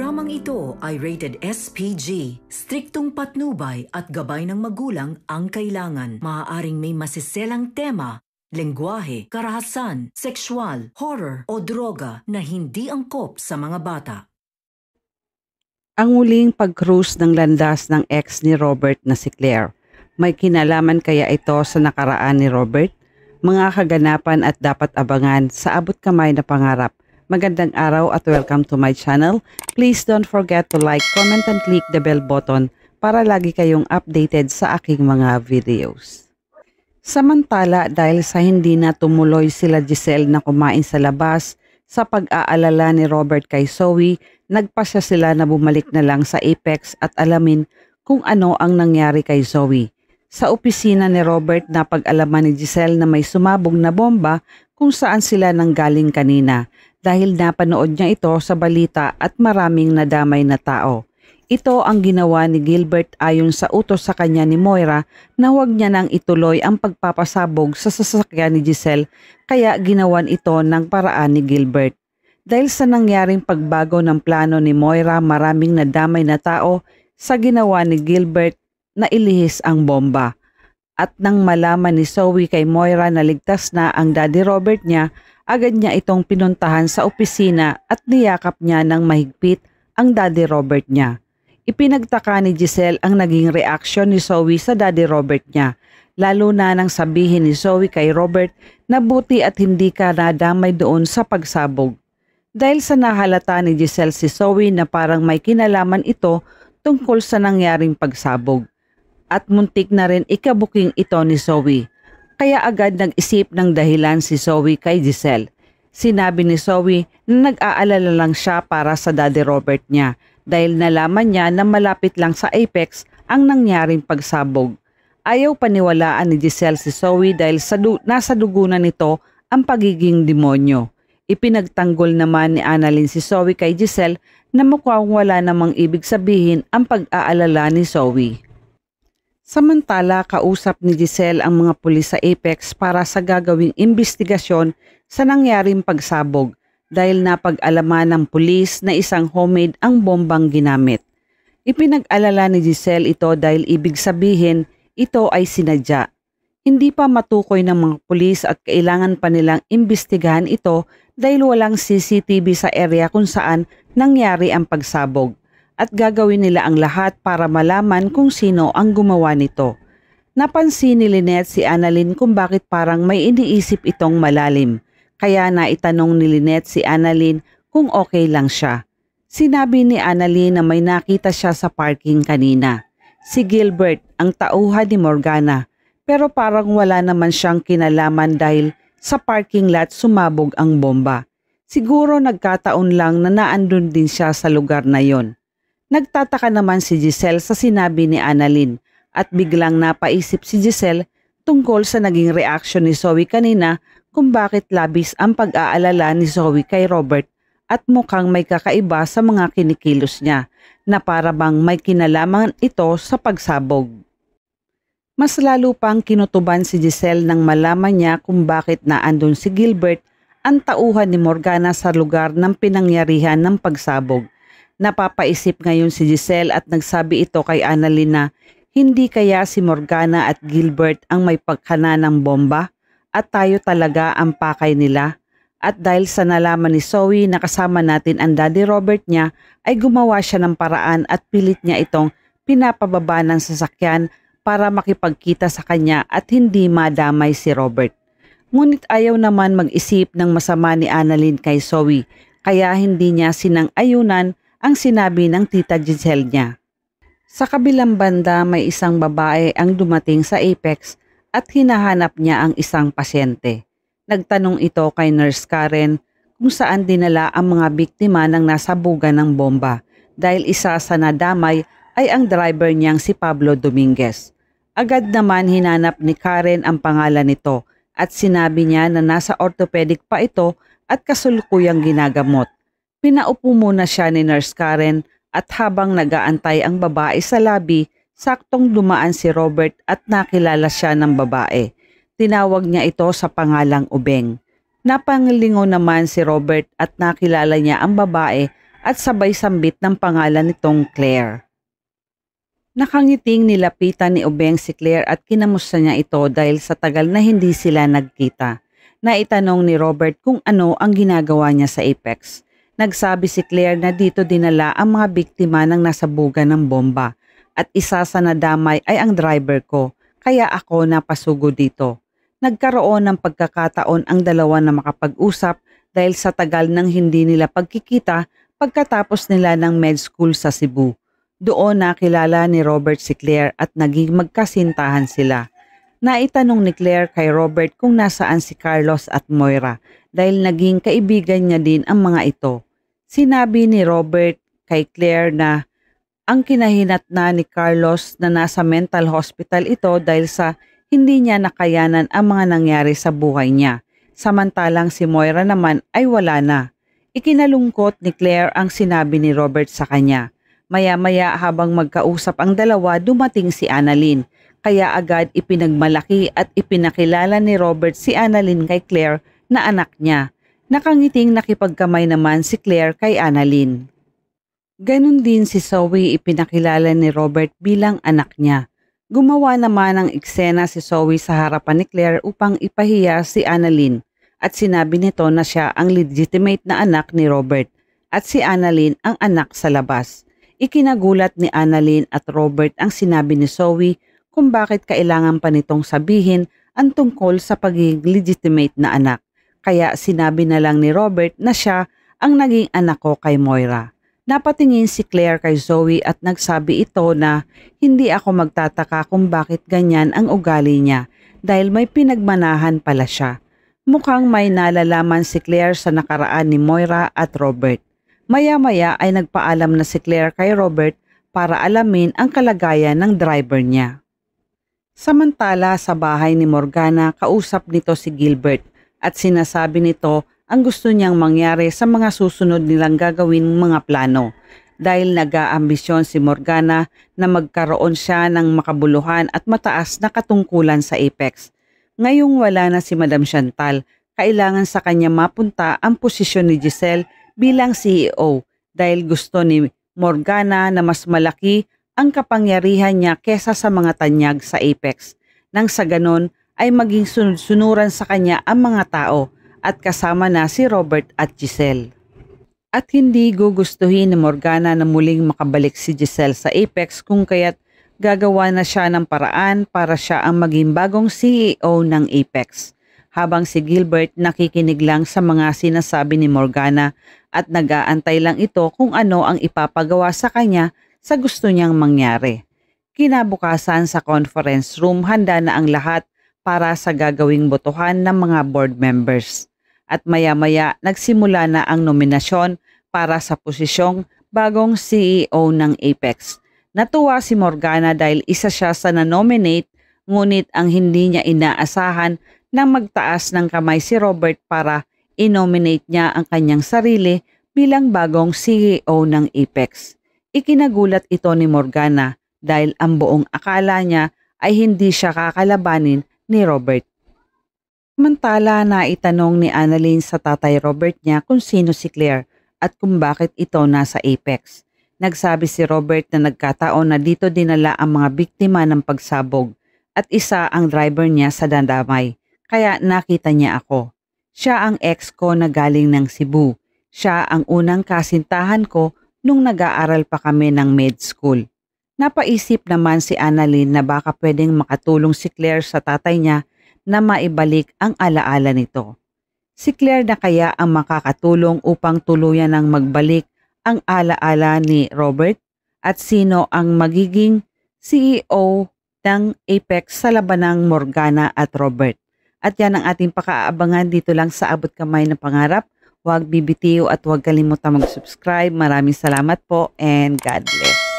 programang ito ay rated SPG. Striktong patnubay at gabay ng magulang ang kailangan. Maaaring may masiselang tema, lengguwahe, karahasan, sexual, horror o droga na hindi angkop sa mga bata. Ang muling pag-cruise ng landas ng ex ni Robert na si Claire. May kinalaman kaya ito sa nakaraan ni Robert? Mga kaganapan at dapat abangan sa abot kamay na pangarap. Magandang araw at welcome to my channel. Please don't forget to like, comment and click the bell button para lagi kayong updated sa aking mga videos. Samantala, dahil sa hindi na tumuloy sila Giselle na kumain sa labas, sa pag-aalala ni Robert kay Zoe, nagpasya sila na bumalik na lang sa Apex at alamin kung ano ang nangyari kay Zoe. Sa opisina ni Robert na pag-alaman ni Giselle na may sumabog na bomba kung saan sila nanggaling kanina dahil napanood niya ito sa balita at maraming nadamay na tao. Ito ang ginawa ni Gilbert ayon sa utos sa kanya ni Moira na huwag niya nang ituloy ang pagpapasabog sa sasakyan ni Giselle kaya ginawan ito ng paraan ni Gilbert. Dahil sa nangyaring pagbago ng plano ni Moira, maraming nadamay na tao sa ginawa ni Gilbert na ilihis ang bomba. At nang malaman ni Zoe kay Moira na ligtas na ang Daddy Robert niya, agad niya itong pinuntahan sa opisina at niyakap niya ng mahigpit ang Daddy Robert niya. Ipinagtaka ni Giselle ang naging reaksyon ni Zoe sa Daddy Robert niya, lalo na nang sabihin ni Zoe kay Robert na buti at hindi ka nadamay doon sa pagsabog. Dahil sa nahalata ni Giselle si Zoe na parang may kinalaman ito tungkol sa nangyaring pagsabog. At muntik na rin ikabuking ito ni Zoe. Kaya agad nag-isip ng dahilan si Zoe kay Giselle. Sinabi ni Zoe na nag-aalala lang siya para sa Daddy Robert niya dahil nalaman niya na malapit lang sa Apex ang nangyaring pagsabog. Ayaw paniwalaan ni Giselle si Zoe dahil nasa dugunan nito ang pagiging demonyo. Ipinagtanggol naman ni Annalyn si Zoe kay Giselle na mukhang wala namang ibig sabihin ang pag-aalala ni Zoe. Samantala, kausap ni Giselle ang mga pulis sa Apex para sa gagawing investigasyon sa nangyaring pagsabog dahil napag-alaman ng pulis na isang homemade ang bombang ginamit. Ipinag-alala ni Giselle ito dahil ibig sabihin ito ay sinadya. Hindi pa matukoy ng mga pulis at kailangan pa nilang imbestigahan ito dahil walang CCTV sa area kung saan nangyari ang pagsabog. At gagawin nila ang lahat para malaman kung sino ang gumawa nito. Napansin ni Lynette si Annalyn kung bakit parang may iniisip itong malalim. Kaya naitanong ni Lynette si Annalyn kung okay lang siya. Sinabi ni Annalyn na may nakita siya sa parking kanina. Si Gilbert ang tauhan ni Morgana. Pero parang wala naman siyang kinalaman dahil sa parking lot sumabog ang bomba. Siguro nagkataon lang na naandun din siya sa lugar na yon. Nagtataka naman si Giselle sa sinabi ni Annalyn at biglang napaisip si Giselle tungkol sa naging reaksyon ni Zoe kanina kung bakit labis ang pag-aalala ni Zoe kay Robert at mukhang may kakaiba sa mga kinikilos niya na para bang may kinalaman ito sa pagsabog. Mas lalo pang kinutuban si Giselle nang malaman niya kung bakit naandun si Gilbert ang tauhan ni Morgana sa lugar ng pinangyarihan ng pagsabog. Napapaisip ngayon si Giselle at nagsabi ito kay Annalyn na hindi kaya si Morgana at Gilbert ang may pagkana ng bomba at tayo talaga ang pakay nila. At dahil sa nalaman ni Zoe na kasama natin ang Daddy Robert niya ay gumawa siya ng paraan at pilit niya itong pinapababa ng sasakyan para makipagkita sa kanya at hindi madamay si Robert. Ngunit ayaw naman mag-isip ng masama ni Annalyn kay Zoe kaya hindi niya sinang-ayunan ang sinabi ng tita Giselle niya. Sa kabilang banda may isang babae ang dumating sa Apex at hinahanap niya ang isang pasyente. Nagtanong ito kay Nurse Karen kung saan dinala ang mga biktima ng nasabugan ng bomba dahil isa sa nadamay ay ang driver niyang si Pablo Dominguez. Agad naman hinanap ni Karen ang pangalan nito at sinabi niya na nasa orthopedic pa ito at kasulukuyang ginagamot. Pinaupo muna siya ni Nurse Karen at habang nag-aantay ang babae sa lobby, saktong dumaan si Robert at nakilala siya ng babae. Tinawag niya ito sa pangalang Ubeng. Napangalingaw naman si Robert at nakilala niya ang babae at sabay sambit ng pangalan nitong Claire. Nakangiting nilapitan ni Obeng si Claire at kinamusta niya ito dahil sa tagal na hindi sila nagkita. Naitanong ni Robert kung ano ang ginagawa niya sa Apex. Nagsabi si Claire na dito dinala ang mga biktima ng nasabugan ng bomba at isa sa nadamay ay ang driver ko, kaya ako napasugo dito. Nagkaroon ng pagkakataon ang dalawa na makapag-usap dahil sa tagal ng hindi nila pagkikita pagkatapos nila ng med school sa Cebu. Doon nakilala ni Robert si Claire at naging magkasintahan sila. Naitanong ni Claire kay Robert kung nasaan si Carlos at Moira dahil naging kaibigan niya din ang mga ito. Sinabi ni Robert kay Claire na ang kinahinatnan ni Carlos na nasa mental hospital ito dahil sa hindi niya nakayanan ang mga nangyari sa buhay niya. Samantalang si Moira naman ay wala na. Ikinalungkot ni Claire ang sinabi ni Robert sa kanya. Maya-maya habang magkausap ang dalawa dumating si Annalyn. Kaya agad ipinagmalaki at ipinakilala ni Robert si Annalyn kay Claire na anak niya. Nakangiting nakipagkamay naman si Claire kay Annalyn. Ganon din si Zoe ipinakilala ni Robert bilang anak niya. Gumawa naman ng eksena si Zoe sa harapan ni Claire upang ipahiya si Annalyn at sinabi nito na siya ang legitimate na anak ni Robert at si Annalyn ang anak sa labas. Ikinagulat ni Annalyn at Robert ang sinabi ni Zoe kung bakit kailangan pa nitong sabihin ang tungkol sa pagiging legitimate na anak. Kaya sinabi na lang ni Robert na siya ang naging anak ko kay Moira. Napatingin si Claire kay Zoe at nagsabi ito na hindi ako magtataka kung bakit ganyan ang ugali niya dahil may pinagmanahan pala siya. Mukhang may nalalaman si Claire sa nakaraan ni Moira at Robert. Maya-maya ay nagpaalam na si Claire kay Robert para alamin ang kalagayan ng driver niya. Samantala sa bahay ni Morgana, kausap nito si Gilbert at sinasabi nito ang gusto niyang mangyari sa mga susunod nilang gagawin mga plano dahil nag-aambisyon si Morgana na magkaroon siya ng makabuluhan at mataas na katungkulan sa Apex. Ngayong wala na si Madam Chantal, kailangan sa kanya mapunta ang posisyon ni Giselle bilang CEO dahil gusto ni Morgana na mas malaki ang kapangyarihan niya kesa sa mga tanyag sa Apex. Nang sa ganon ay maging sunod-sunuran sa kanya ang mga tao at kasama na si Robert at Giselle. At hindi gugustuhin ni Morgana na muling makabalik si Giselle sa Apex kung kaya't gagawa na siya ng paraan para siya ang maging bagong CEO ng Apex. Habang si Gilbert nakikinig lang sa mga sinasabi ni Morgana at nag-aantay lang ito kung ano ang ipapagawa sa kanya sa gusto niyang mangyari. Kinabukasan sa conference room handa na ang lahat para sa gagawing botohan ng mga board members. At maya-maya nagsimula na ang nominasyon para sa posisyong bagong CEO ng Apex. Natuwa si Morgana dahil isa siya sa na-nominate ngunit ang hindi niya inaasahan na magtaas ng kamay si Robert para i-nominate niya ang kanyang sarili bilang bagong CEO ng Apex. Ikinagulat ito ni Morgana dahil ang buong akala niya ay hindi siya kakalabanin ni Robert. Samantala na itanong ni Annalyn sa tatay Robert niya kung sino si Claire at kung bakit ito nasa Apex. Nagsabi si Robert na nagkataon na dito dinala ang mga biktima ng pagsabog at isa ang driver niya sa dandamay. Kaya nakita niya ako. Siya ang ex ko na galing ng Cebu. Siya ang unang kasintahan ko nung nag-aaral pa kami ng med school. Napaisip naman si Annalyn na baka pwedeng makatulong si Claire sa tatay niya na maibalik ang alaala nito. Si Claire na kaya ang makakatulong upang tuluyan ng magbalik ang alaala ni Robert at sino ang magiging CEO ng Apex sa labanang Morgana at Robert. At yan ang ating pakaabangan dito lang sa Abot Kamay ng Pangarap. Huwag bibitiw at huwag kalimutan mag-subscribe. Maraming salamat po and God bless.